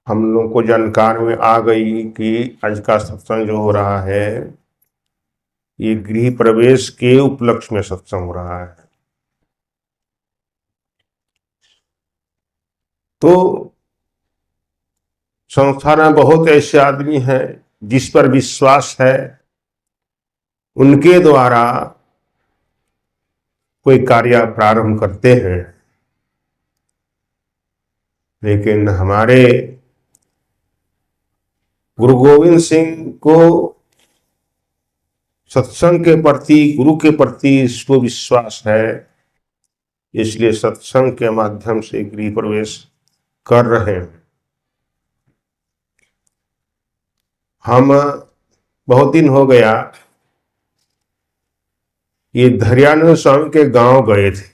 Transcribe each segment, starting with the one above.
हम लोग को जानकारी में आ गई कि आज का सत्संग जो हो रहा है ये गृह प्रवेश के उपलक्ष्य में सत्संग हो रहा है। तो संसार में बहुत ऐसे आदमी हैं जिस पर विश्वास है, उनके द्वारा कोई कार्य प्रारंभ करते हैं, लेकिन हमारे गुरु गोविंद सिंह को सत्संग के प्रति, गुरु के प्रति इसको विश्वास है, इसलिए सत्संग के माध्यम से गृह प्रवेश कर रहे हैं। हम बहुत दिन हो गया ये धैर्यानंद स्वामी के गांव गए थे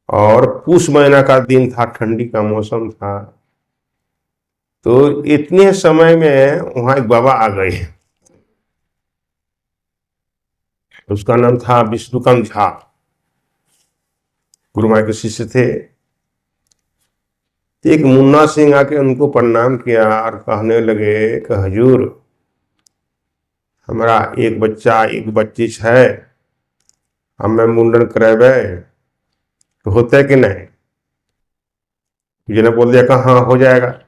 और पूष महीना का दिन था, ठंडी का मौसम था। तो इतने समय में वहां एक बाबा आ गए, उसका नाम था विष्णुकांत झा, गुरु माँ के शिष्य थे। एक मुन्ना सिंह आके उनको प्रणाम किया और कहने लगे कि हजूर, हमारा एक बच्चा एक बच्ची है, हमें मुंडन करावे तो होता है कि नहीं? जिन्हें बोल दिया कि हाँ हो जाएगा।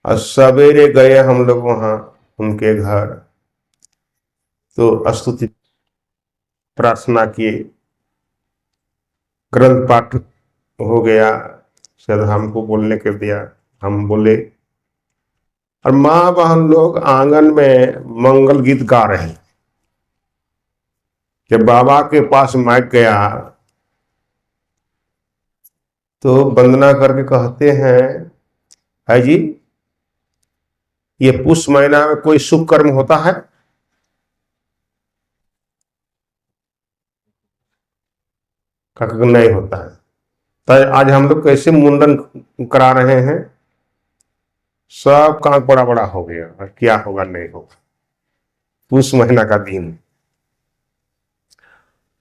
और सवेरे गए हम लोग वहां उनके घर, तो स्तुति प्रार्थना किए, ग्रंथ पाठ हो गया, शायद हमको बोलने के दिया, हम बोले, और माँ बहन लोग आंगन में मंगल गीत गा रहे हैं। जब बाबा के पास माइक गया तो वंदना करके कहते हैं, है जी, ये पुष महीना में कोई शुभ कर्म होता है? कहा नहीं होता है। तो आज हम लोग कैसे मुंडन करा रहे हैं? सब काम बड़ा बड़ा हो गया, क्या होगा नहीं होगा। पुष महीना का दिन।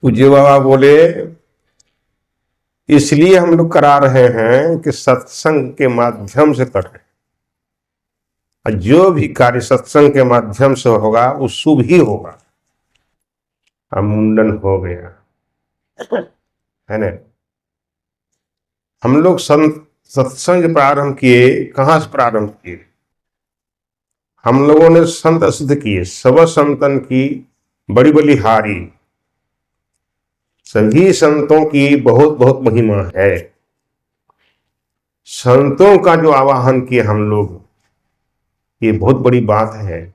पूज्य बाबा बोले, इसलिए हम लोग करा रहे हैं कि सत्संग के माध्यम से कर रहे हैं, और जो भी कार्य सत्संग के माध्यम से होगा वो शुभ ही होगा। अब मुंडन हो गया है ना। हम लोग सत्संग प्रारंभ किए, कहां से प्रारंभ किए? हम लोगों ने संत सिद्ध किए, सब संतन की बड़ी बलिहारी, सभी संतों की बहुत बहुत महिमा है। संतों का जो आवाहन किए हम लोग, ये बहुत बड़ी बात है।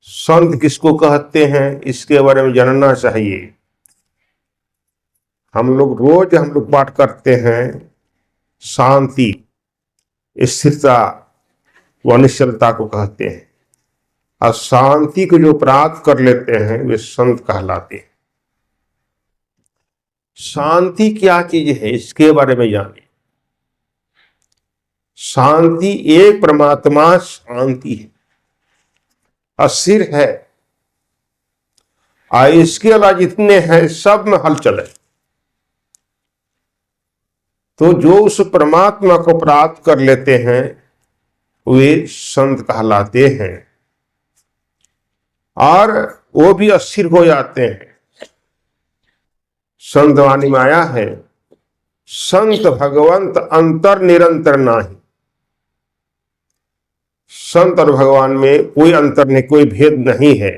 संत किसको कहते हैं इसके बारे में जानना चाहिए। हम लोग रोज पाठ करते हैं, शांति, स्थिरता व निश्चलता को कहते हैं, और शांति को जो प्राप्त कर लेते हैं वे संत कहलाते हैं। शांति क्या चीज है इसके बारे में जानिए। शांति एक परमात्मा शांति है, अस्थिर है, और इसके अलावा जितने हैं सब में हलचल है। तो जो उस परमात्मा को प्राप्त कर लेते हैं वे संत कहलाते हैं, और वो भी अस्थिर हो जाते हैं। संत वाणी में आया है, संत भगवंत अंतर निरंतर नाही। संत और भगवान में कोई अंतर नहीं, कोई भेद नहीं है।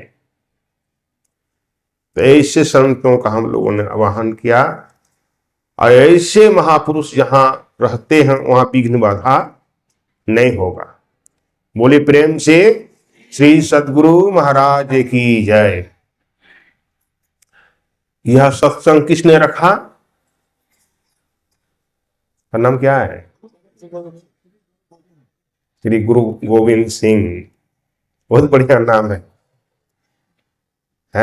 तो ऐसे संतों का हम लोगों ने आवाहन किया, और ऐसे महापुरुष जहां रहते हैं वहां विघ्न बाधा नहीं होगा। बोले प्रेम से श्री सद्गुरु महाराज की जय। यह सत्संग किसने रखा? का नाम क्या है? श्री गुरु गोविंद सिंह। बहुत बढ़िया नाम है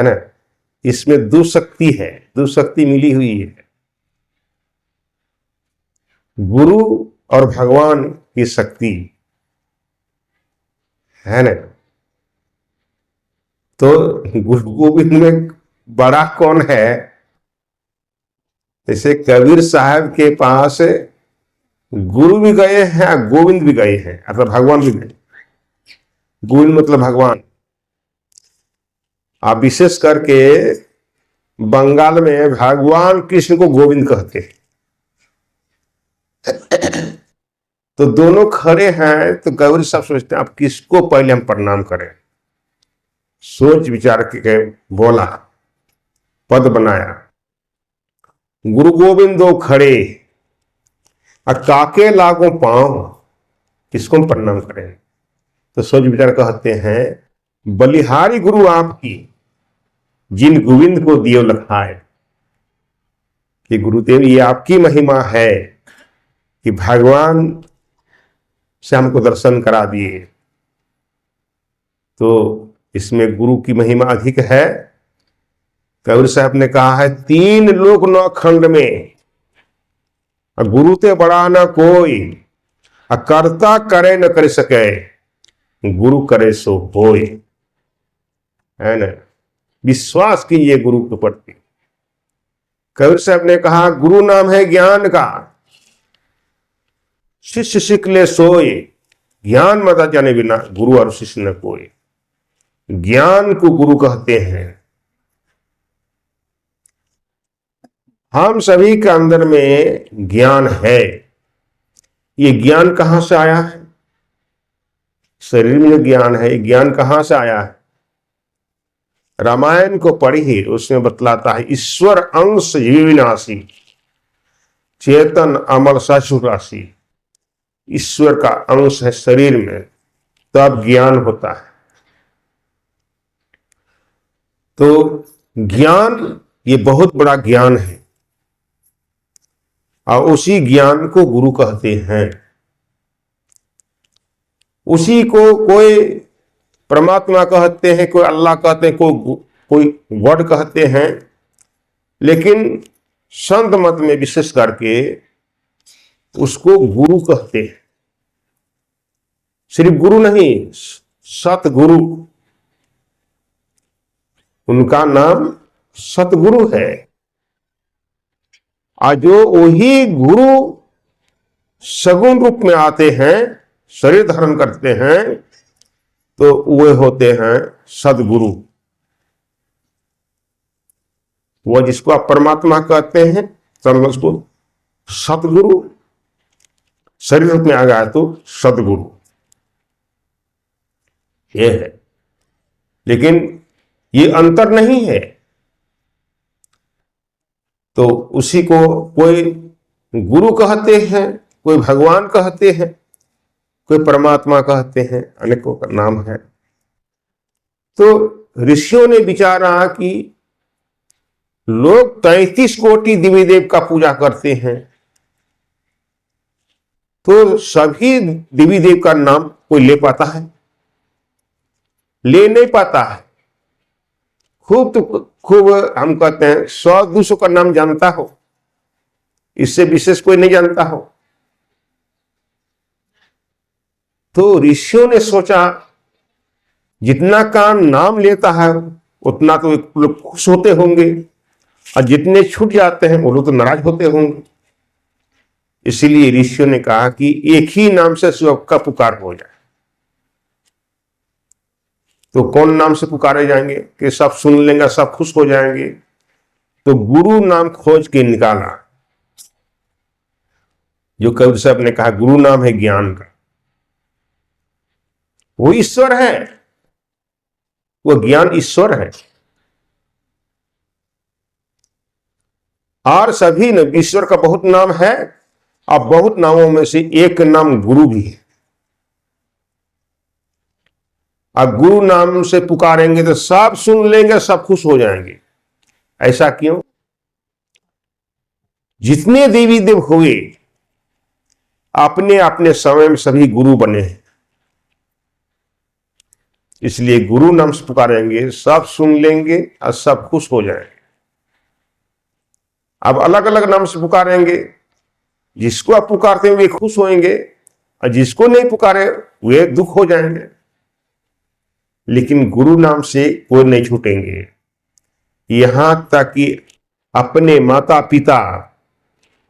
ना। इसमें दो शक्ति है, दो शक्ति मिली हुई है, गुरु और भगवान की शक्ति है ना। तो गुरु गोविंद में बड़ा कौन है? जैसे कबीर साहब के पास गुरु भी गए हैं, गोविंद भी गए हैं, अर्थात भगवान भी गए। गोविंद मतलब भगवान। आप विशेष करके बंगाल में भगवान कृष्ण को गोविंद कहते हैं। तो दोनों खड़े हैं, तो कबीर साहब सोचते हैं आप किसको पहले हम प्रणाम करें। सोच विचार के बोला, पद बनाया, गुरु गोविंद दो खड़े और काके लागो पांव, किसको हम प्रणाम करें। तो सोच विचार कहते हैं बलिहारी गुरु आपकी, जिन गोविंद को दियो लखाए। कि गुरुदेव ये आपकी महिमा है कि भगवान से हमको दर्शन करा दिए। तो इसमें गुरु की महिमा अधिक है। कबीर साहब ने कहा है 3 लोक 9 खंड में गुरु ते बड़ा न कोई, करता करे न कर सके, गुरु करे सो होए। है ना, विश्वास कीजिए गुरु के प्रति। कबीर साहब ने कहा गुरु नाम है ज्ञान का, शिष्य सीख ले सोए, ज्ञान मता जाने बिना गुरु और शिष्य न कोई। ज्ञान को गुरु कहते हैं। हम सभी के अंदर में ज्ञान है। ये ज्ञान कहां से आया है? शरीर में ज्ञान है, ज्ञान कहां से आया है? रामायण को पढ़िए, उसमें बतलाता है ईश्वर अंश विनाशी, चेतन अमल ससुर राशि। ईश्वर का अंश है शरीर में, तब ज्ञान होता है। तो ज्ञान ये बहुत बड़ा ज्ञान है और उसी ज्ञान को गुरु कहते हैं। उसी को कोई परमात्मा कहते हैं, कोई अल्लाह कहते हैं, कोई गॉड कहते हैं। लेकिन संत मत में विशेष करके उसको गुरु कहते हैं। सिर्फ गुरु नहीं, सतगुरु, उनका नाम सतगुरु है। और जो वही गुरु सगुण रूप में आते हैं, शरीर धारण करते हैं, तो वे होते हैं सदगुरु। वह जिसको आप परमात्मा कहते हैं, उसको सतगुरु, शरीर रूप में आ गया तो सदगुरु ये है। लेकिन ये अंतर नहीं है। तो उसी को कोई गुरु कहते हैं, कोई भगवान कहते हैं, कोई परमात्मा कहते हैं, अनेकों का नाम है। तो ऋषियों ने विचारा कि लोग 33 कोटि देवी देव का पूजा करते हैं, तो सभी देवी देव का नाम कोई ले पाता है? ले नहीं पाता है। खूब हम कहते हैं 100-200 का नाम जानता हो, इससे विशेष कोई नहीं जानता हो। तो ऋषियों ने सोचा जितना का नाम लेता है उतना तो लोग खुश होते होंगे, और जितने छूट जाते हैं वो लोग तो नाराज होते होंगे। इसीलिए ऋषियों ने कहा कि एक ही नाम से सबका पुकार हो जाए। तो कौन नाम से पुकारे जाएंगे कि सब सुन लेंगे, सब खुश हो जाएंगे? तो गुरु नाम खोज के निकाला। जो कबीर साहब ने कहा गुरु नाम है ज्ञान का, वो ईश्वर है, वो ज्ञान ईश्वर है। और सभी ने, ईश्वर का बहुत नाम है, और बहुत नामों में से एक नाम गुरु भी है। और गुरु नाम से पुकारेंगे तो सब सुन लेंगे, सब खुश हो जाएंगे। ऐसा क्यों? जितने देवी देव हुए अपने अपने समय में सभी गुरु बने हैं। इसलिए गुरु नाम से पुकारेंगे, सब सुन लेंगे और सब खुश हो जाएंगे। अब अलग अलग नाम से पुकारेंगे, जिसको आप पुकारते हैं वे खुश होंगे, और जिसको नहीं पुकारे वे दुख हो जाएंगे। लेकिन गुरु नाम से कोई नहीं छूटेंगे। यहां तक कि अपने माता पिता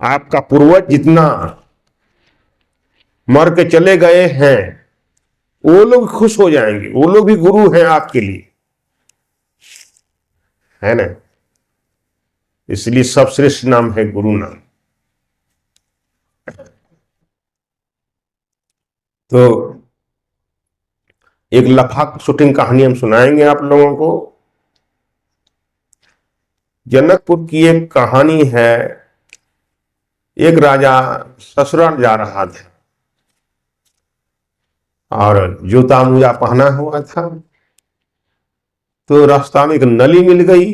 आपका पूर्वज जितना मर के चले गए हैं वो लोग खुश हो जाएंगे, वो लोग भी गुरु हैं आपके लिए, है ना। इसलिए सबश्रेष्ठ नाम है गुरु नाम। तो एक लफाक शूटिंग कहानी हम सुनाएंगे आप लोगों को। जनकपुर की एक कहानी है। एक राजा ससुराल जा रहा था और जूता मोजा पहना हुआ था। तो रास्ता में एक नली मिल गई।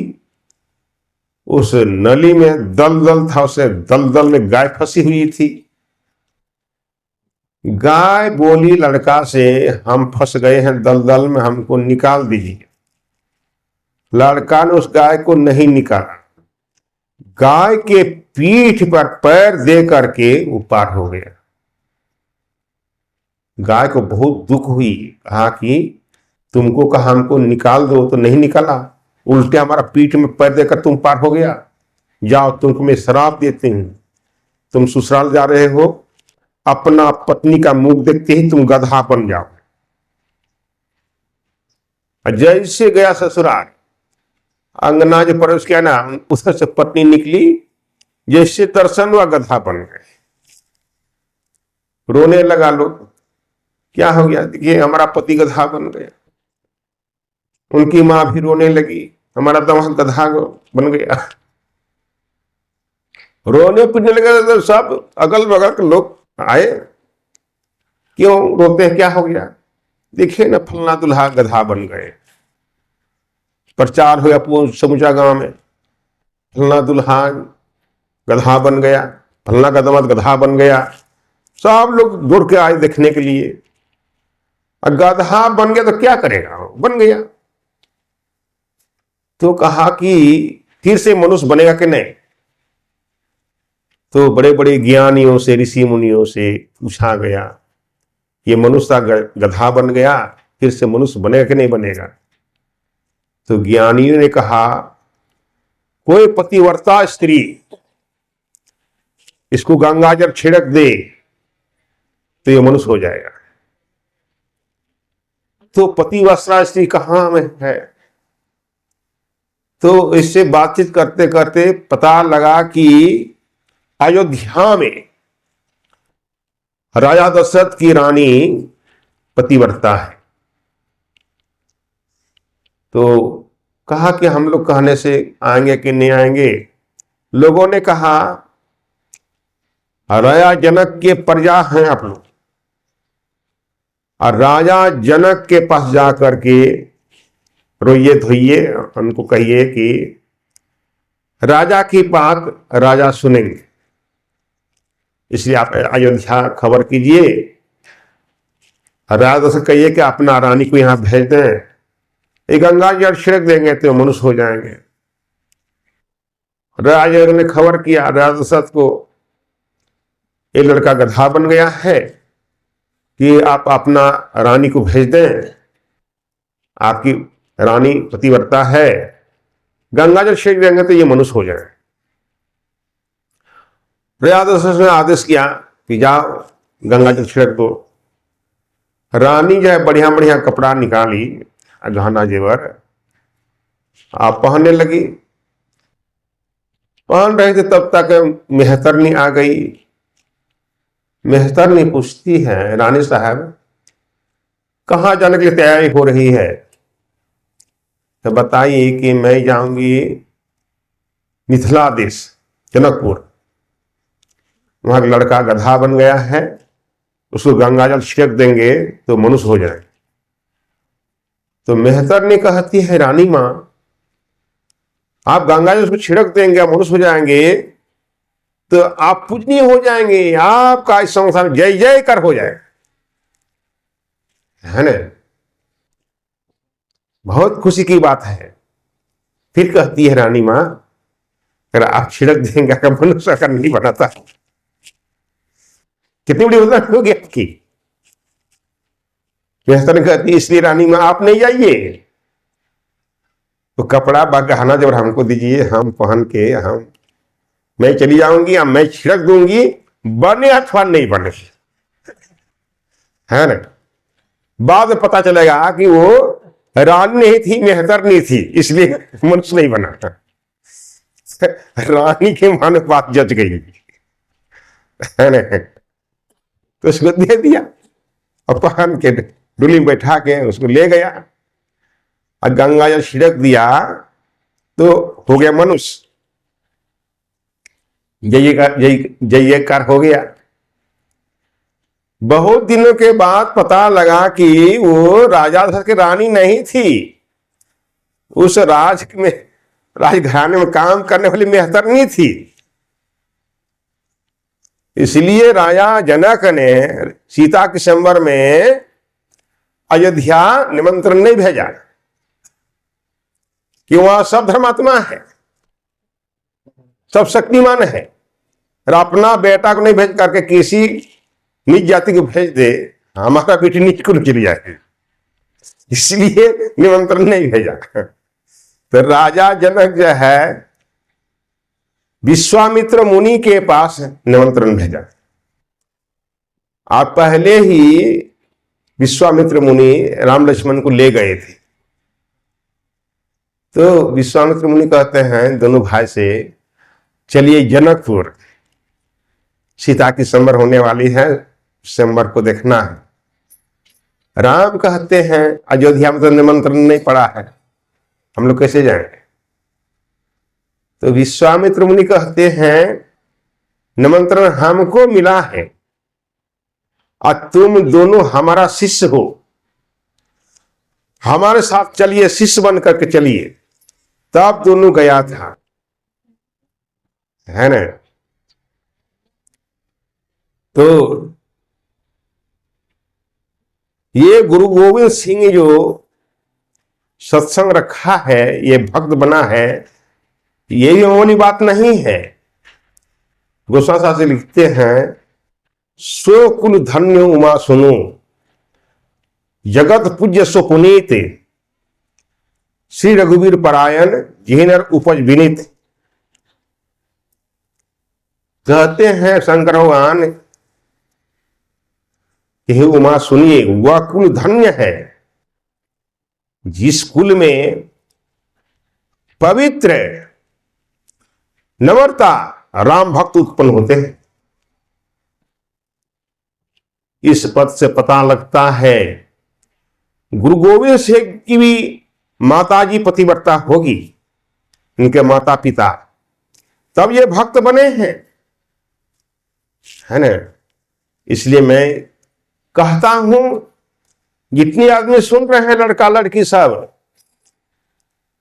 उस नली में दलदल था, उसे दलदल में गाय फंसी हुई थी। गाय बोली लड़का से, हम फंस गए हैं दलदल में, हमको निकाल दीजिए। लड़का ने उस गाय को नहीं निकाला, गाय के पीठ पर पैर दे करके वो पार हो गया। गाय को बहुत दुख हुई, कहा कि तुमको कहा हमको निकाल दो तो नहीं निकाला, उल्टे हमारा पीठ में पैर देकर तुम पार हो गया। जाओ तुमको मैं श्राप देती हूं, तुम ससुराल जा रहे हो, अपना पत्नी का मुख देखते ही तुम गधा बन जाओ। जैसे गया ससुराल, अंगना जो पड़ोस किया ना, उधर से पत्नी निकली, जैसे दर्शन हुआ गधा बन गए। रोने लगा लोग, क्या हो गया, देखिए हमारा पति गधा बन गया। उनकी मां भी रोने लगी, हमारा दामाद गधा बन गया। रोने पीटने लगे तो सब अगल बगल के लोग आए, क्यों रोते हैं, क्या हो गया, देखिए ना फलना दुल्हा गधा बन गए। प्रचार हुआ समूचा गांव में, फलना दुल्हा गधा बन गया, फलना का दामाद गधा बन गया। सब लोग दौड़ के आए देखने के लिए। और गधा बन गया तो क्या करेगा, बन गया। तो कहा कि फिर से मनुष्य बनेगा कि नहीं। तो बड़े बड़े ज्ञानियों से, ऋषि मुनियों से पूछा गया, ये मनुष्य गधा बन गया, फिर से मनुष्य बनेगा कि नहीं बनेगा। तो ज्ञानियों ने कहा, कोई पतिव्रता स्त्री इसको गंगाजल छिड़क दे तो ये मनुष्य हो जाएगा। तो पतिव्रता स्त्री कहां में है। तो इससे बातचीत करते करते पता लगा कि अयोध्या में राजा दशरथ की रानी पतिव्रता है। तो कहा कि हम लोग कहने से आएंगे कि नहीं आएंगे। लोगों ने कहा, राजा जनक के प्रजा हैं आप लोग, और राजा जनक के पास जाकर के रोइए धोइए, उनको कहिए कि राजा की बात राजा सुनेंगे, इसलिए आप अयोध्या खबर कीजिए। राजा से कहिए कि अपना रानी को यहां भेज दें, एक गंगा जल छिड़क देंगे तो मनुष्य हो जाएंगे। राजा ने खबर किया राजा दशरथ को, ये लड़का गधा बन गया है कि आप अपना रानी को भेज दें, आपकी रानी पतिव्रता है, गंगा जल छिड़क देंगे तो ये मनुष्य हो जाए। राजा दशरथ ने आदेश किया कि जाओ गंगा जल छिड़क दो। रानी जो है बढ़िया बढ़िया कपड़ा निकाली, गहना जेवर आप पहनने लगी। पहन रहे थे तब तक मेहतरनी आ गई। मेहतरनी पूछती है, रानी साहब कहाँ जाने के लिए तैयारी हो रही है। तो बताइए कि मैं जाऊंगी मिथिला देश, जनकपुर, वहां का लड़का गधा बन गया है, उसको गंगाजल छिड़क देंगे तो मनुष्य हो जाए। तो मेहतरनी कहती है, रानी मां आप गंगाजल उसको छिड़क देंगे, मनुष्य हो जाएंगे, तो आप पूजनीय हो जाएंगे, आपका इस संसार में जय जय कर हो जाएगा, है ना। बहुत खुशी की बात है। फिर कहती है रानी मां, अगर आप छिड़क देंगे अगर मनुष्य अगर नहीं बनाता, कितनी बड़ी उदाहरण होगी आपकी। मेहतर कहती है, इसलिए रानी मां आप नहीं जाइए, तो कपड़ा बा गहना जब हमको दीजिए, हम पहन के हम मैं चली जाऊंगी या मैं छिड़क दूंगी, बने अथवा नहीं बने, है ना। बाद में पता चलेगा कि वो रानी नहीं थी, मेहतरनी थी, इसलिए मनुष्य नहीं बना। रानी के माने बात जच गई, है ना। तो उसको दे दिया और पहन के डोली में बैठा के उसको ले गया और गंगा जल छिड़क दिया तो हो गया मनुष्य, जयकार हो गया। बहुत दिनों के बाद पता लगा कि वो राजा दशरथ की रानी नहीं थी, उस राजघराने में काम करने वाली मेहतरनी थी। इसलिए राजा जनक ने सीता के स्वयंवर में अयोध्या निमंत्रण नहीं भेजा कि वहां सब धर्मात्मा है, सब शक्तिमान है, और अपना बेटा को नहीं भेज करके किसी नीच जाति को भेज दे, हमारा बेटी नीच को चली जाए, इसलिए निमंत्रण नहीं भेजा। तो राजा जनक जो है विश्वामित्र मुनि के पास निमंत्रण भेजा। आप पहले ही विश्वामित्र मुनि राम लक्ष्मण को ले गए थे। तो विश्वामित्र मुनि कहते हैं दोनों भाई से, चलिए जनकपुर, सीता की स्वयंवर होने वाली है, स्वयंवर को देखना है। राम कहते हैं अयोध्या में तो निमंत्रण नहीं पड़ा है, हम लोग कैसे जाएंगे। तो विश्वामित्र मुनि कहते हैं निमंत्रण हमको मिला है और तुम दोनों हमारा शिष्य हो, हमारे साथ चलिए, शिष्य बन करके चलिए। तब दोनों गया था, है ना। तो ये गुरु गोविंद सिंह जो सत्संग रखा है, ये भक्त बना है, ये भी मामूली बात नहीं है। गोस्वामी शास्त्री लिखते हैं, सो कुल धन्य उमा सुनो, जगत पूज्य सो पुनीत, श्री रघुवीर परायण जिनर उपज विनीत। कहते हैं शंकर भगवान कि उमा सुनिए, वह कुल धन्य है जिस कुल में पवित्र नम्रता राम भक्त उत्पन्न होते हैं। इस पद से पता लगता है गुरु गोविंद सिंह की भी माताजी पतिव्रता होगी, उनके माता पिता, तब ये भक्त बने हैं, है ना। इसलिए मैं कहता हूं, जितने आदमी सुन रहे हैं लड़का लड़की सब,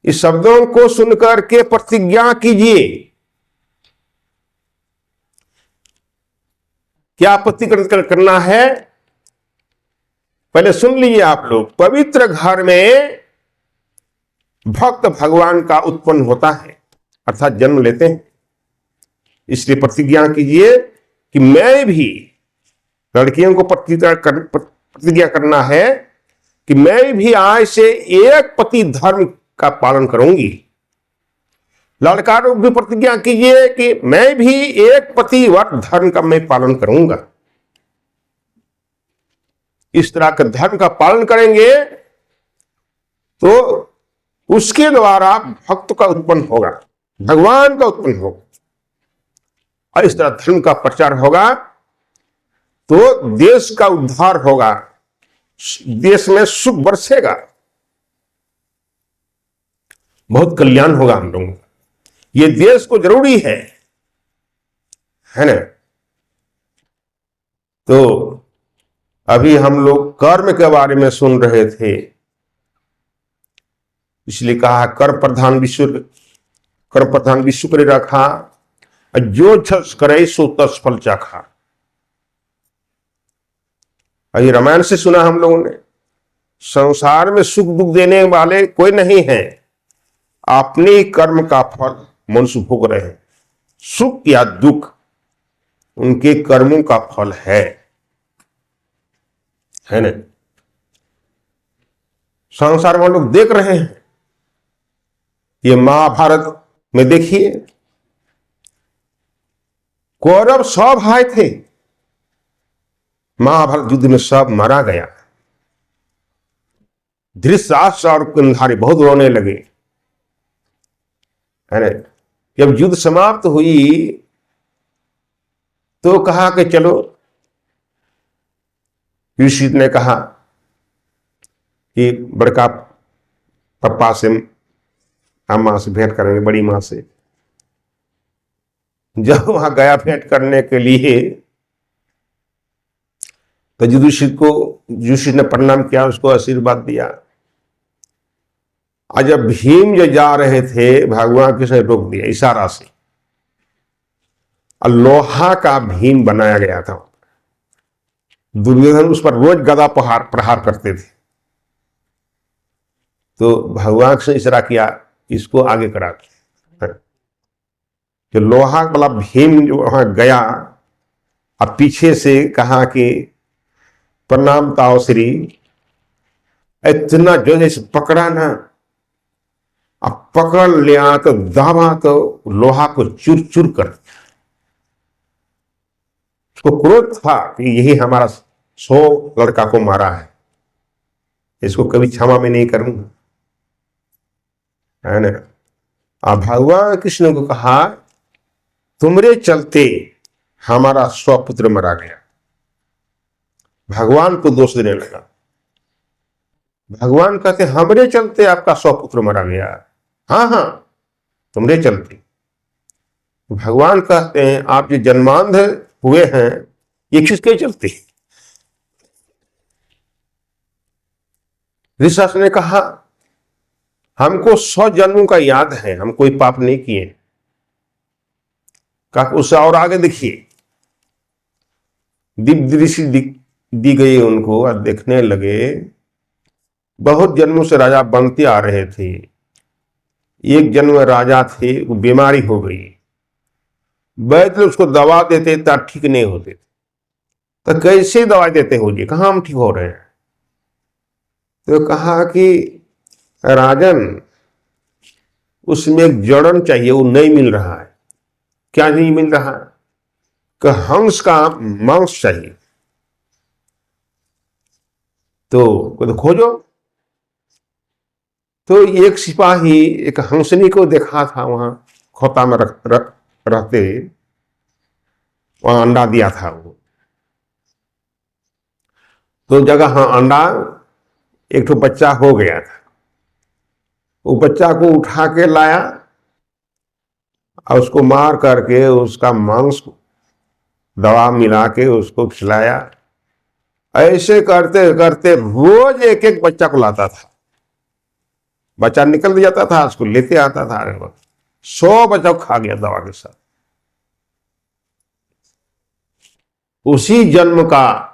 इस शब्दों को सुनकर के प्रतिज्ञा कीजिए। क्या प्रतिज्ञा करना है, पहले सुन लीजिए आप लोग। पवित्र घर में भक्त भगवान का उत्पन्न होता है, अर्थात जन्म लेते हैं। इसलिए प्रतिज्ञा कीजिए कि मैं भी, लड़कियों को प्रतिज्ञा करना है कि मैं भी आज से एक पति धर्म का पालन करूंगी। लड़का लोग भी प्रतिज्ञा कीजिए कि मैं भी एक पति व्रत धर्म का मैं पालन करूंगा। इस तरह के धर्म का पालन करेंगे तो उसके द्वारा भक्त का उत्पन्न होगा, भगवान का उत्पन्न होगा, और इस तरह धर्म का प्रचार होगा तो देश का उद्धार होगा, देश में सुख बरसेगा, बहुत कल्याण होगा हम लोगों का। ये देश को जरूरी है ना। तो अभी हम लोग कर्म के बारे में सुन रहे थे, इसलिए कहा कर प्रधान विश्व करे रखा, जो छस करे सो तस फल चाखा। ये रामायण से सुना हम लोगों ने। संसार में सुख दुख देने वाले कोई नहीं है, अपने कर्म का फल मनुष्य भोग रहे हैं। सुख या दुख उनके कर्मों का फल है ना। संसार में लोग देख रहे हैं, ये महाभारत में देखिए, कौरव सब भाई थे, महाभारत युद्ध में सब मारा गया। धृतराष्ट्र और गांधारी बहुत रोने लगे, है ना। जब युद्ध समाप्त हुई तो कहा कि चलो, युधिष्ठिर ने कहा कि बड़का पप्पा से, अम्मा से भेंट करेंगे, बड़ी मां से। जब वहां गया भेंट करने के लिए तो युधिष्ठिर ने प्रणाम किया, उसको आशीर्वाद दिया। और जब भीम जो जा रहे थे, भगवान कृष्ण ने रोक दिया इशारा से, और लोहा का भीम बनाया गया था। दुर्योधन उस पर रोज गदा प्रहार करते थे। तो भगवान कृष्ण ने इशारा किया, इसको आगे करा। जो लोहा वाला भीम जो वहां गया, अब पीछे से कहा कि प्रणाम ताओ श्री। इतना जो जैसे पकड़ा ना, अब पकड़ लिया तो दाबा तो लोहा को चूर चूर कर दिया। उसको क्रोध था कि यही हमारा 100 लड़का को मारा है, इसको कभी क्षमा में नहीं करूंगा, है ना। अब भगवान कृष्ण को कहा, तुम्हारे चलते हमारा स्वपुत्र मरा गया। भगवान को दोष देने लगा। भगवान कहते, हमरे चलते आपका स्वपुत्र मरा गया। हाँ हाँ, तुम्हारे चलते। भगवान कहते हैं, आप जो जन्मांध हुए हैं, ये किसके चलते? ऋषभ ने कहा, हमको 100 जन्मों का याद है, हम कोई पाप नहीं किए। कहा उससे और आगे देखिए। दिव्य दृष्टि दी गई उनको, और देखने लगे। बहुत जन्मों से राजा बनते आ रहे थे। एक जन्म में राजा थे, वो बीमारी हो गई। वैद्य उसको दवा देते ता ठीक नहीं होते थे। तो कैसे दवाई देते हो जी, कहाँ हम ठीक हो रहे हैं? तो कहा कि राजन, उसमें एक जड़न चाहिए, वो नहीं मिल रहा है। क्या नहीं मिल रहा? कि हंस का मांस चाहिए। तो खोजो। तो एक सिपाही एक हंसनी को देखा था, वहां खोता में रहते, वहां अंडा दिया था वो। तो जगह हाँ अंडा, एक तो बच्चा हो गया था। वो बच्चा को उठा के लाया और उसको मार करके उसका मांस दवा मिला के उसको खिलाया। ऐसे करते करते रोज एक एक बच्चा को लाता था। बच्चा निकल जाता था, उसको लेते आता था। 100 बच्चा खा गया दवा के साथ। उसी जन्म का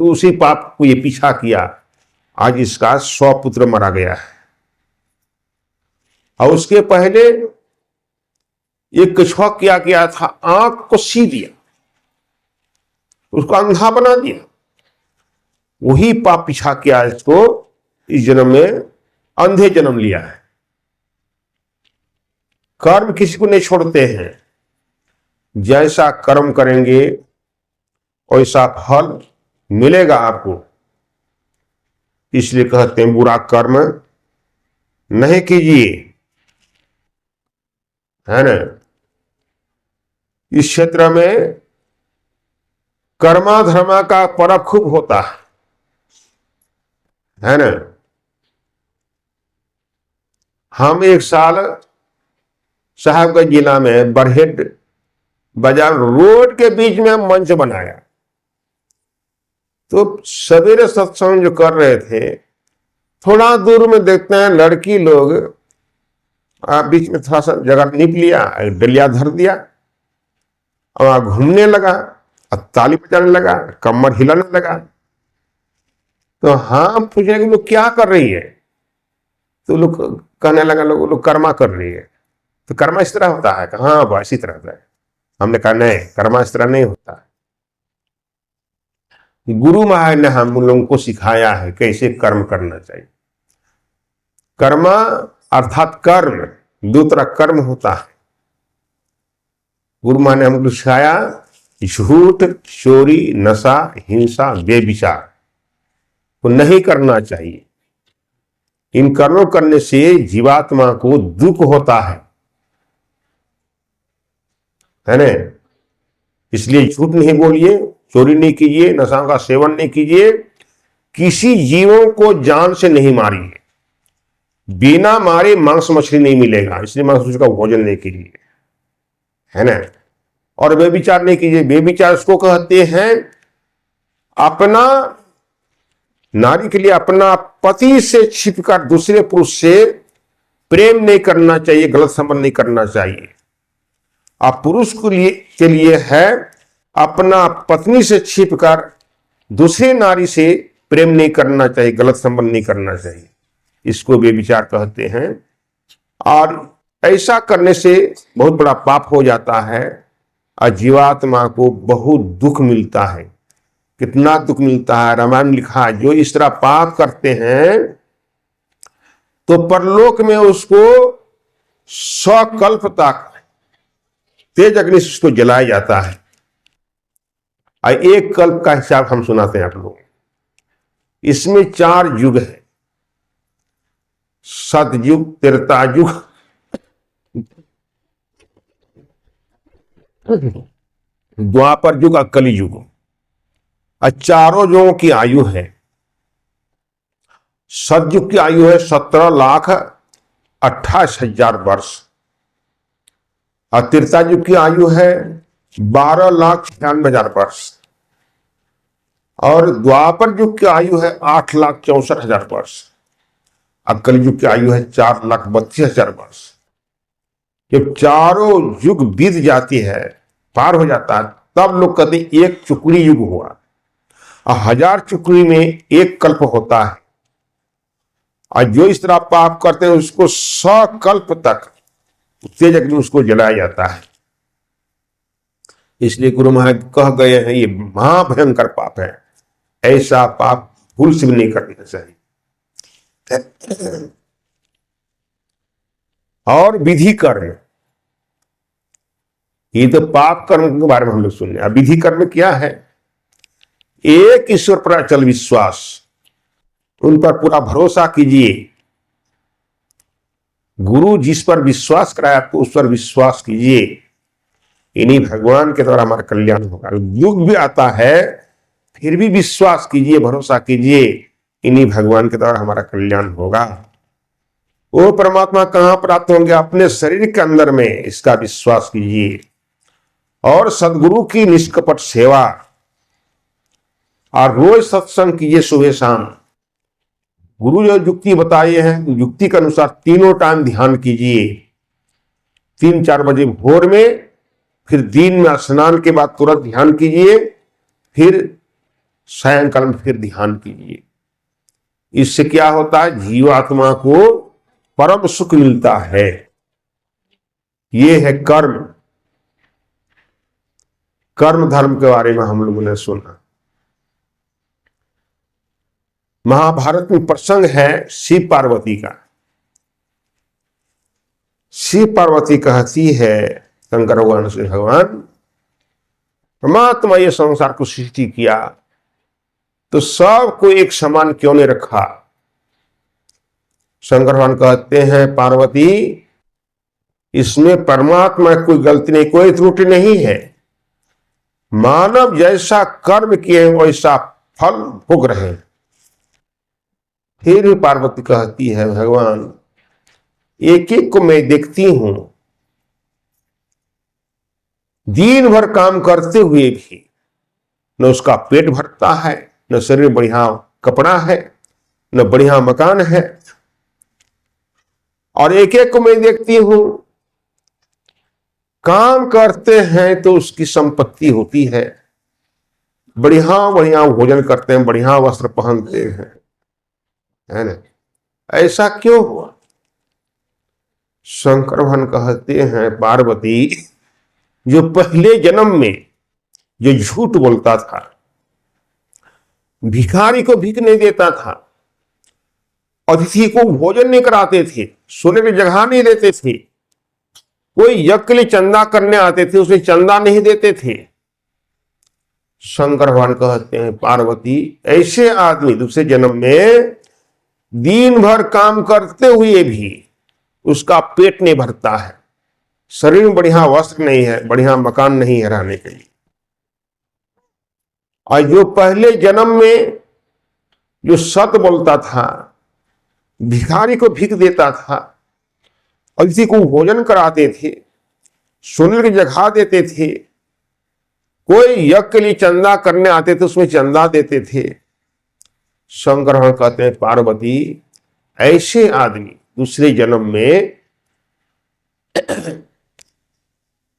उसी पाप को ये पीछा किया, आज इसका 100 पुत्र मरा गया है। और उसके पहले एक कछुआ क्या किया था, आंख को सी दिया, उसको अंधा बना दिया। वही पाप पीछा किया इसको, इस जन्म में अंधे जन्म लिया है। कर्म किसी को नहीं छोड़ते हैं। जैसा कर्म करेंगे वैसा फल मिलेगा आपको। इसलिए कहते हैं बुरा कर्म नहीं कीजिए, है ना। इस क्षेत्र में कर्मा धर्मा का पर्व खूब होता है ना। हम एक साल साहबगंज जिला में बरहेट बाजार रोड के बीच में मंच बनाया। तो सवेरे सत्संग जो कर रहे थे, थोड़ा दूर में देखते हैं लड़की लोग बीच में थोड़ा सा जगह निप लिया, डलिया धर दिया और घूमने लगा, ताली बजाने लगा, कमर हिलाने लगा। तो हाँ, पूछने के लोग क्या कर रही है? तो लोग कहने लगा, लोग कर्मा कर रही है। तो कर्मा इस तरह होता है? हाँ बस इसी तरह होता है। हमने कहा नहीं, कर्मा इस तरह नहीं होता। गुरु महाराज ने हम लोगों को सिखाया है कैसे कर्म करना चाहिए। कर्मा अर्थात कर्म, दो तरह कर्म होता है। गुरु माँ ने हमको सिखाया झूठ, चोरी, नशा, हिंसा, बेविचार को नहीं करना चाहिए। इन कर्मों करने से जीवात्मा को दुख होता है ना। इसलिए झूठ नहीं बोलिए, चोरी नहीं कीजिए, नशा का सेवन नहीं कीजिए, किसी जीवों को जान से नहीं मारिए। बिना मारे मांस मछली नहीं मिलेगा, इसलिए मांस मछली का भोजन नहीं कीजिए, है ना। और बेविचार नहीं कीजिए। बेविचार उसको कहते हैं अपना नारी के लिए अपना पति से छिपकर दूसरे पुरुष से प्रेम नहीं करना चाहिए, गलत संबंध नहीं करना चाहिए। आप पुरुष के लिए है अपना पत्नी से छिपकर दूसरे नारी से प्रेम नहीं करना चाहिए, गलत संबंध नहीं करना चाहिए, इसको बेविचार कहते हैं। और ऐसा करने से बहुत बड़ा पाप हो जाता है और जीवात्मा को बहुत दुख मिलता है। कितना दुख मिलता है, रामायण में लिखा है, जो इस तरह पाप करते हैं तो परलोक में उसको 100 कल्प तक तेज अग्नि से उसको जलाया जाता है। और एक कल्प का हिसाब हम सुनाते हैं आप लोग। इसमें 4 युग है, सतयुग, त्रेतायुग, द्वापर युग और कली युग। और चारों युगों की आयु है। सतयुग की आयु है 17,28,000 वर्ष और त्रेतायुग की आयु है 12,96,000 वर्ष और द्वापर युग की आयु है 8,64,000 वर्ष और कलयुग की आयु है 4,32,000 वर्ष। जब चारों युग बीत जाती है, पार हो जाता है, तब लोग कहते हैं एक चुकड़ी युग हुआ। और 1000 चुकड़ी में एक कल्प होता है। और जो इस तरह पाप करते हैं उसको 100 कल्प तक तेज अग्नि उसको जलाया जाता है। इसलिए गुरु महाराज कह गए हैं ये महाभयंकर पाप है, ऐसा पाप भूल से भी नहीं करना चाहिए। और विधि कर्म, ये तो पाप कर्म के बारे में हम लोग सुन रहे हैं। विधि कर्म क्या है? एक ईश्वर पर अचल विश्वास, उन पर पूरा भरोसा कीजिए। गुरु जिस पर विश्वास कराया आपको उस पर विश्वास कीजिए, इन्हीं भगवान के द्वारा हमारा कल्याण होगा। युग भी आता है फिर भी विश्वास कीजिए, भरोसा कीजिए, इन्हीं भगवान के द्वारा हमारा कल्याण होगा। वो परमात्मा कहां प्राप्त होंगे? अपने शरीर के अंदर में, इसका विश्वास कीजिए। और सदगुरु की निष्कपट सेवा और रोज सत्संग कीजिए सुबह शाम। गुरु जो युक्ति बताए हैं, युक्ति के अनुसार तीनों टाइम ध्यान कीजिए। 3-4 बजे भोर में, फिर दिन में स्नान के बाद तुरंत ध्यान कीजिए, फिर सायंकाल में फिर ध्यान कीजिए। इससे क्या होता है? जीवात्मा को परम सुख मिलता है। ये है कर्म। कर्म धर्म के बारे में हम लोगों ने सुना। महाभारत में प्रसंग है शिव पार्वती का। शिव पार्वती कहती है शंकर भगवान से, भगवान परमात्मा ये संसार को सृष्टि किया तो सबको एक समान क्यों नहीं रखा? शंकर भगवान कहते हैं, पार्वती इसमें परमात्मा कोई गलती नहीं, कोई त्रुटि नहीं है। मानव जैसा कर्म किए वैसा फल भोग रहे। फिर भी पार्वती कहती है, भगवान एक एक को मैं देखती हूं, दिन भर काम करते हुए भी न उसका पेट भरता है, न शरीर में बढ़िया कपड़ा है, न बढ़िया मकान है। और एक एक को मैं देखती हूं काम करते हैं तो उसकी संपत्ति होती है, बढ़िया बढ़िया भोजन करते हैं, बढ़िया वस्त्र पहनते हैं, है ना। ऐसा क्यों हुआ? शंकर भगवान कहते हैं, पार्वती जो पहले जन्म में जो झूठ बोलता था, भिखारी को भीख नहीं देता था, अतिथि को भोजन नहीं कराते थे, सोने की जगह नहीं देते थे, कोई यज्ञ के लिए चंदा करने आते थे, उसमें चंदा नहीं देते थे। शंकर भगवान कहते हैं पार्वती, ऐसे आदमी दूसरे जन्म में दिन भर काम करते हुए भी उसका पेट नहीं भरता है, शरीर में बढ़िया वस्त्र नहीं है, बढ़िया मकान नहीं है रहने के लिए। और जो पहले जन्म में जो सत बोलता था, भिखारी को भीख देता था और किसी को भोजन कराते थे, सोने की जगह देते थे, कोई यज्ञ के लिए चंदा करने आते थे उसमें चंदा देते थे। शंकर भगवान कहते हैं पार्वती, ऐसे आदमी दूसरे जन्म में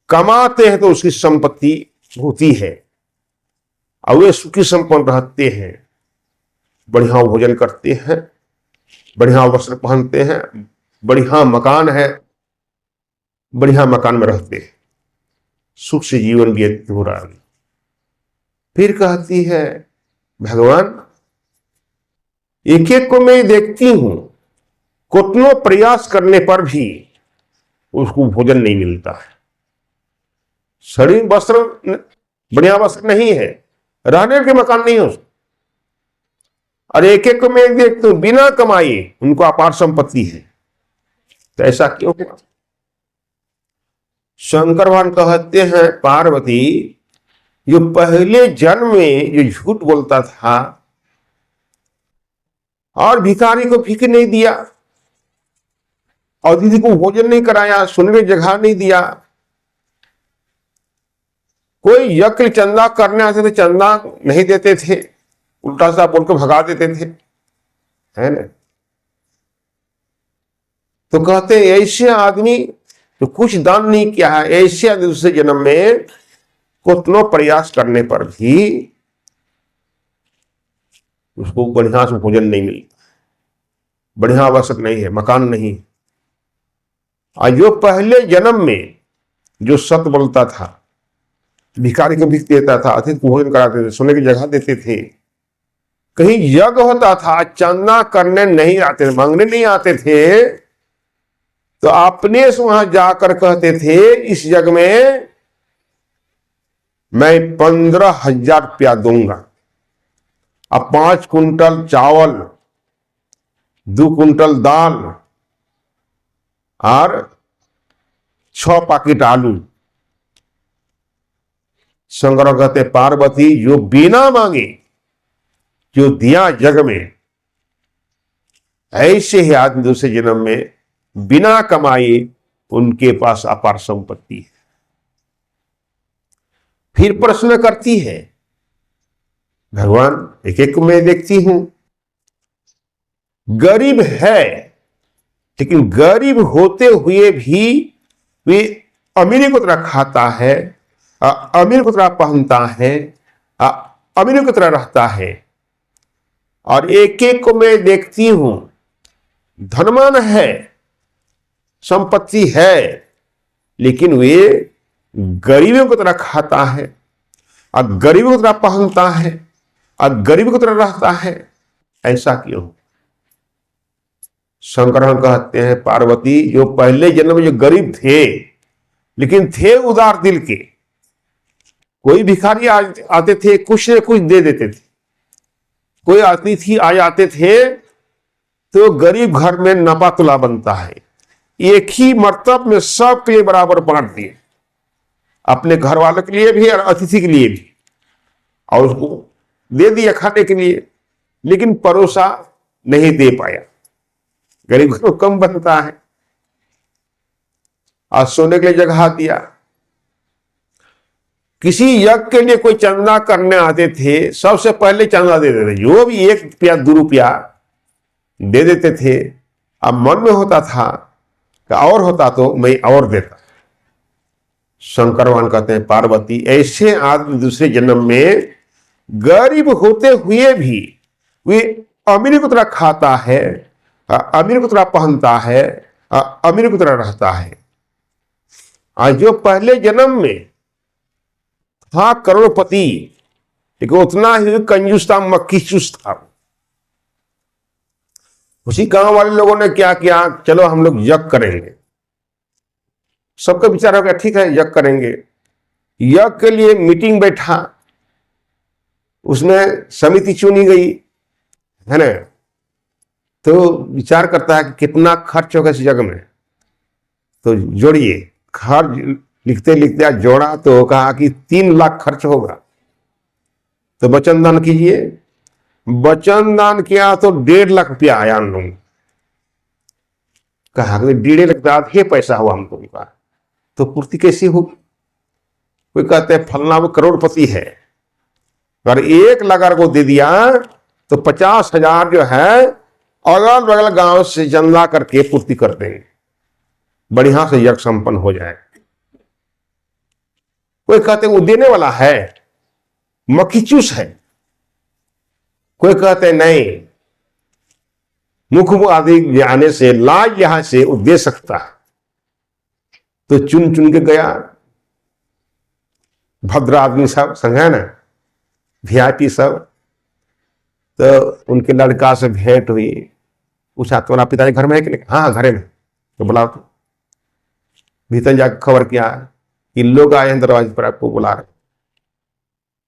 कमाते हैं तो उसकी संपत्ति होती है और वे सुखी संपन्न रहते हैं, बढ़िया भोजन करते हैं, बढ़िया वस्त्र पहनते हैं, बढ़िया मकान है, बढ़िया मकान में रहते हैं, सुख से जीवन व्यतीत हो रहा है। फिर कहती है भगवान, एक एक को मैं देखती हूं, कितनों प्रयास करने पर भी उसको भोजन नहीं मिलता है, शरीर वस्त्र बढ़िया वस्त्र नहीं है, रहने के मकान नहीं हो। और एक एक को मैं देखता हूं बिना कमाई उनको अपार संपत्ति है, तो ऐसा क्यों हुआ? शंकर भगवान कहते हैं पार्वती, जो पहले जन्म में जो झूठ बोलता था और भिखारी को भीख नहीं दिया और दीदी को भोजन नहीं कराया, सोने की जगह नहीं दिया, कोई यज्ञ चंदा करने आते थे चंदा नहीं देते थे, उल्टा सा बोल के भगा देते थे, है ना? तो कहते ऐसे आदमी तो कुछ दान नहीं किया है, ऐसे दूसरे जन्म में कितनों प्रयास करने पर भी उसको बढ़िया से भोजन नहीं मिलता, बढ़िया वस्त्र नहीं है, मकान नहीं। और जो पहले जन्म में जो सत्य बोलता था, भिखारी को भीख देता था, अतिथि को भोजन कराते थे, सोने की जगह देते थे, कहीं यज्ञ होता था चंदा करने नहीं आते थे, मांगने नहीं आते थे, तो अपने से वहां जाकर कहते थे इस यज्ञ में मैं 15,000 रुपया दूंगा, अब 5 कुंटल चावल, 2 कुंटल दाल और 6 पैकेट आलू। शंकर कहते पार्वती, जो बिना मांगे जो दिया जग में, ऐसे ही आदमी दूसरे जन्म में बिना कमाए उनके पास अपार संपत्ति है। फिर प्रश्न करती है भगवान, एक एक को मैं देखती हूं, गरीब है लेकिन गरीब होते हुए भी वे अमीरी को तरह खाता है, अमीर को तरह पहनता है, अमीर की तरह रहता है। और एक एक को मैं देखती हूं धनवान है, संपत्ति है, लेकिन वे गरीबों की तरह खाता है और गरीबों की तरह पहनता है और गरीबों की तरह रहता है, ऐसा क्यों? शंकर कहते हैं पार्वती, जो पहले जन्म में जो गरीब थे लेकिन थे उदार दिल के, कोई भिखारी आते थे कुछ न कुछ दे देते थे, कोई अतिथि आ जाते थे तो गरीब घर में नपा तुला बनता है, एक ही मर्तब में सबके लिए बराबर बांट दिए, अपने घर वालों के लिए भी और अतिथि के लिए भी, और उसको दे दिया खाने के लिए, लेकिन परोसा नहीं दे पाया, गरीब को कम बनता है। आज सोने के लिए जगह दिया, किसी यज्ञ के लिए कोई चंदा करने आते थे सबसे पहले चंदा दे देते, जो भी 1 रुपया 2 रुपया दे देते थे। अब मन में होता था कि और होता तो मैं और देता। शंकर भगवान कहते हैं पार्वती, ऐसे आदमी दूसरे जन्म में गरीब होते हुए भी वे अमीर की तरह खाता है, अमीर की तरह पहनता है, अमीर की तरह रहता है। आज जो पहले जन्म में था करोड़पति, लेकिन उतना ही कंजूस था, मक्खी चुस्त था। उसी गांव वाले लोगों ने क्या किया, चलो हम लोग यज्ञ करेंगे, सबका विचार हो गया ठीक है यज्ञ करेंगे। यज्ञ के लिए मीटिंग बैठा, उसमें समिति चुनी गई, है ना। तो विचार करता है कि कितना खर्च होगा इस यज्ञ में। तो जोड़िए, खर्च लिखते लिखते जोड़ा तो कहा कि 3 लाख खर्च होगा। तो वचन दान कीजिए। वचन दान किया तो 1.5 लाख रुपया आया उन लोगों। कहा 1.5 लाख अधिक पैसा हुआ हमको। कहा तो पूर्ति कैसी होगी? कोई कहते हैं फलना वो करोड़पति है, अगर 1 लाख को दे दिया तो 50,000 जो है अगल बगल गांव से चंदा करके पूर्ति कर देंगे, बढ़िया से यज्ञ संपन्न हो जाए। कोई कहते वो देने वाला है, मक्खीचूस है। कोई कहते नहीं, मुख आदि आने से लाज यहां से वो दे सकता। तो चुन चुन के गया, भद्र आदमी सब संग है ना, वीआईपी सब। तो उनके लड़का से भेंट हुई, पूछा तुम्हारा पिताजी घर में है कि नहीं? हाँ घरे में। तो बुलाओ। तो भीतर जाकर खबर किया कि लोग आए हैं दरवाजे पर, आपको बुला रहे।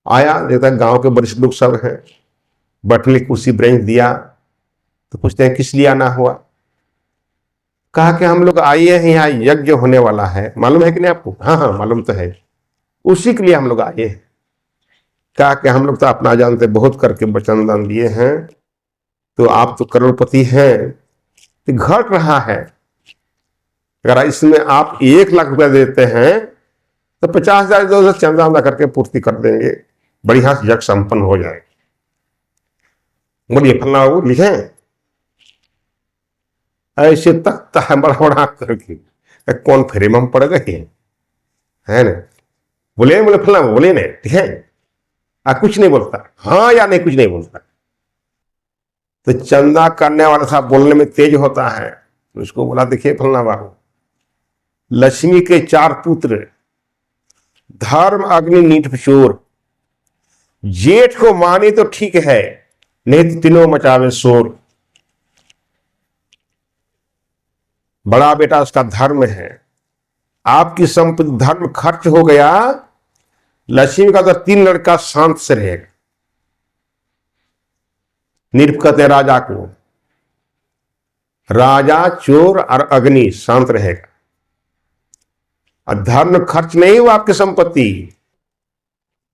आया, देखता गांव के वरिष्ठ लोग सब हैं, बैठने की कुर्सी ब्रेंच दिया। तो पूछते हैं किस लिए आना हुआ? कहा कि हम लोग आए हैं, यहाँ यज्ञ होने वाला है, मालूम है कि नहीं आपको? हाँ हाँ मालूम तो है, उसी के लिए हम लोग आए हैं। कहा कि हम लोग तो अपना जानते बहुत करके वचन दान दिए हैं, तो आप तो करोड़पति हैं, तो घट रहा है। अगर इसमें आप 1 लाख रुपया देते हैं तो 50,000 इधर चंदा करके पूर्ति कर देंगे, बढ़िया से यज्ञ संपन्न हो जाए। बोलिए फलना बाबू लिखे ऐसे तकता है बड़ा बड़ा करके, कौन फेरे में हम पड़ गए है ना। बोले फलना बोले नहीं ठीक है, कुछ नहीं बोलता, हाँ या नहीं कुछ नहीं बोलता। तो चंदा करने वाला था बोलने में तेज होता है, तो उसको बोला देखिए फलना बाबू, लक्ष्मी के 4 पुत्र धर्म अग्नि नीट चोर, जेठ को माने तो ठीक है, नहीं तो तीनों मचावे शोर। बड़ा बेटा उसका धर्म है, आपकी संपत्ति धर्म खर्च हो गया, लक्ष्मी का तो 3 लड़का शांत से रहेगा। निरप कहते हैं राजा को, राजा चोर और अग्नि शांत रहेगा। और धर्म खर्च नहीं हुआ आपकी संपत्ति।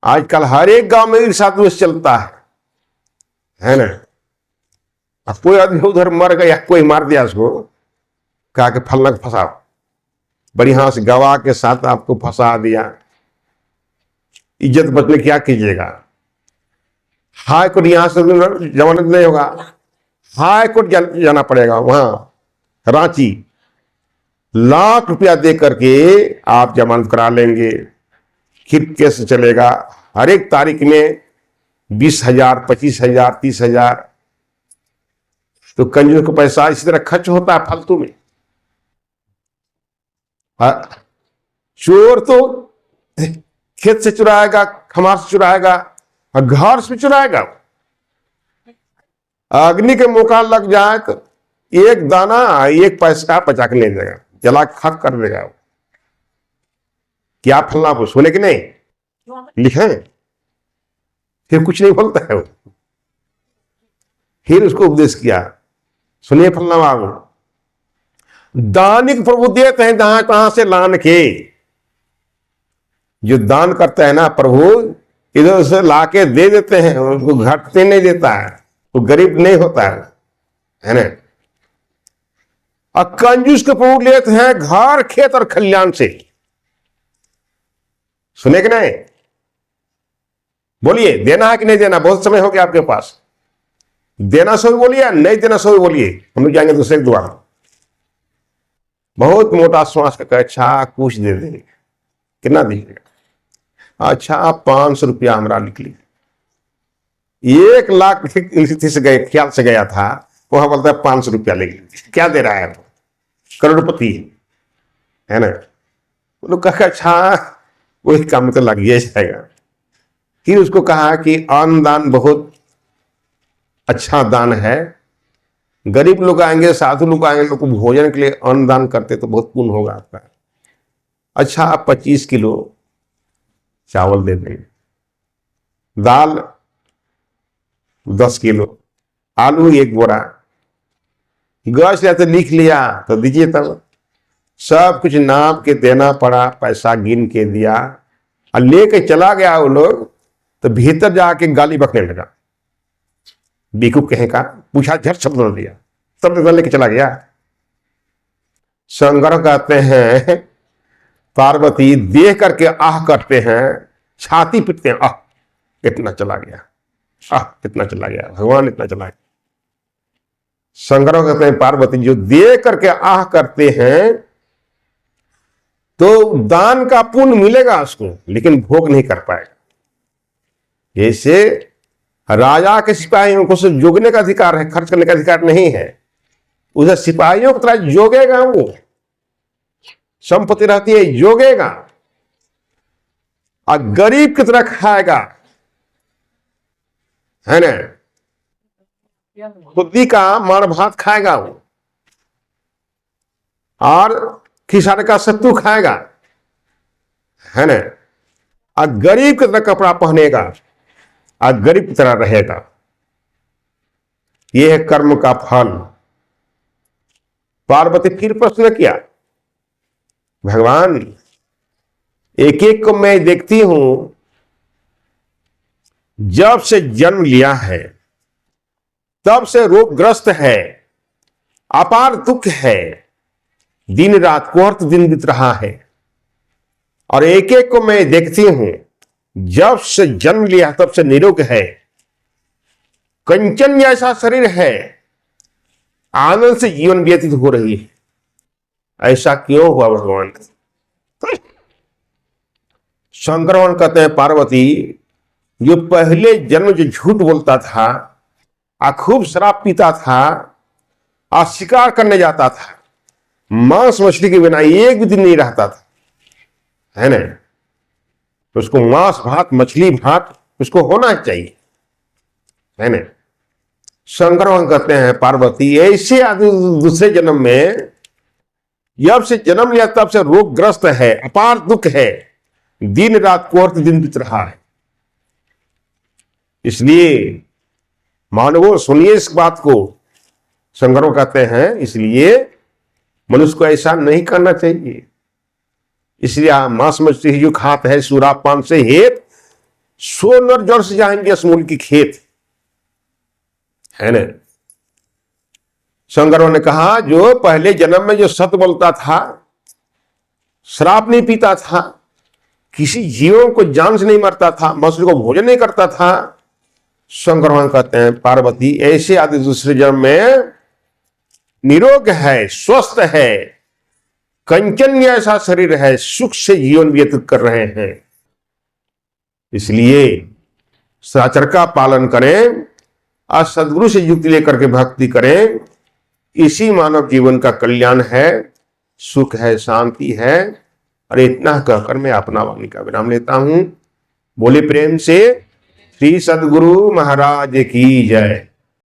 आजकल हर एक गांव में ईर्षा द्वेष चलता है ना। अब कोई आदमी उधर मर गया, कोई मार दिया उसको, कहा कि फलना को फंसाओ, बढ़िया से गवाह के साथ आपको फंसा दिया, इज्जत बचने क्या कीजिएगा? हाई कोर्ट यहां से जमानत नहीं होगा, हाई कोर्ट जाना पड़ेगा, वहां रांची, लाख रुपया दे करके आप जमानत करा लेंगे, फिर केस चलेगा। हर एक तारीख में 20,000, 25,000, 30,000। तो कंजूस को पैसा इसी तरह खर्च होता है फालतू में। चोर तो खेत से चुराएगा, खमार से चुराएगा, और घर से चुराएगा। अग्नि के मौका लग जाए तो 1 दाना 1 पैसा बचा के ले जाएगा, जला खाक कर देगा। क्या फलना को सुने कि नहीं लिखे, फिर कुछ नहीं बोलता है वो। फिर उसको उपदेश किया, सुनिए फलना बाबू, दानिक प्रभु देते हैं जहां कहां से लान के। जो दान करता है ना प्रभु, इधर से लाके दे देते हैं, उसको घटते नहीं देता है, वो गरीब नहीं होता है ना। और कंजूस के प्रभु लेते हैं घर खेत और खलियान से। सुने कि नहीं? बोलिए देना है कि नहीं देना? बहुत समय हो गया आपके पास, देना सो बोलिए, नहीं देना सो बोलिए, हम लोग जाएंगे दूसरे के द्वार। बहुत मोटा श्वास का, अच्छा कुछ दे देंगे, कितना दीजिएगा? अच्छा 500 रुपया हमारा लिख लीजिए। 1 लाख से गए ख्याल से गया था, वहां बोलता है 500 रुपया ले लीजिए। क्या दे रहा है? तो करोड़पति है ना। वो लोग कहा अच्छा वही काम में तो लग जाएगा। फिर उसको कहा कि अन्न दान बहुत अच्छा दान है, गरीब लोग आएंगे, साधु लोग आएंगे, लोग को भोजन के लिए अन्न दान करते तो बहुत पुण्य होगा आपका। अच्छा आप 25 किलो चावल दे देंगे, दाल 10 किलो, आलू 1 बोरा, गैस या तो लिख लिया तो दीजिए। तब सब कुछ नाप के देना पड़ा, पैसा गिन के दिया और लेके चला गया वो लोग। तो भीतर जाके गाली बकने लगा, बेवकूफ कहे का, पूछा झट शब्द न दिया, तब तो लेके चला गया। शंकर कहते हैं पार्वती देख करके आह करते हैं, छाती पीटते हैं, आह इतना चला गया, आह इतना चला गया, भगवान इतना चला गया। शंकर कहते हैं पार्वती जो देख करके आह करते हैं तो दान का पुण्य मिलेगा उसको, लेकिन भोग नहीं कर पाएगा। जैसे राजा के सिपाहियों को सिर्फ जोगने का अधिकार है, खर्च करने का अधिकार नहीं है। उधर सिपाहियों की तरह जोगेगा, वो संपत्ति रहती है जोगेगा, और गरीब की तरह खाएगा, है ना, खुदी का मार भात खाएगा वो, और खिसारे का सत्तू खाएगा, है ना, और गरीब की तरह कपड़ा पहनेगा और गरीब की तरह रहेगा। यह है कर्म का फल। पार्वती फिर प्रश्न किया, भगवान एक एक को मैं देखती हूं, जब से जन्म लिया है तब से रोगग्रस्त है, अपार दुख है, दिन रात कोहर्त दिन बीत रहा है। और एक एक को मैं देखती हूं, जब से जन्म लिया तब से निरोग है, कंचन जैसा शरीर है, आनंद से जीवन व्यतीत हो रही है। ऐसा क्यों हुआ भगवान? शंकर भगवान कहते हैं पार्वती जो पहले जन्म जो झूठ बोलता था, खूब शराब पीता था, शिकार करने जाता था, मांस मछली के बिना एक भी दिन नहीं रहता था, है ना, तो उसको मांस भात मछली भात उसको होना चाहिए, है ना। शंकर भगवान कहते हैं पार्वती ऐसे आदमी दूसरे जन्म में जब से जन्म लिया तब से रोगग्रस्त है, अपार दुख है, दिन रात कोहर्त दिन बीत रहा है। इसलिए मानवो सुनिए इस बात को, शंकर कहते हैं इसलिए मनुष्य को ऐसा नहीं करना चाहिए। इसलिए मांस मछली जो खाते हैं सुरापान से हेत, सो नर जड़ से जाएंगे असमूल की खेत, है ना। शंकर ने कहा जो पहले जन्म में जो सत्य बोलता था, शराब नहीं पीता था, किसी जीवों को जान से नहीं मरता था, मछली को भोजन नहीं करता था, शंकर भगवान कहते हैं पार्वती ऐसे आदि दूसरे जन्म में निरोग है, स्वस्थ है, कंचन जैसा शरीर है, सुख से जीवन व्यतीत कर रहे हैं। इसलिए सदाचार का पालन करें और सदगुरु से युक्ति लेकर के भक्ति करें, इसी मानव जीवन का कल्याण है, सुख है, शांति है। और इतना कहकर मैं अपना वाणी का विराम लेता हूं। बोले प्रेम से श्री सदगुरु महाराज की जय।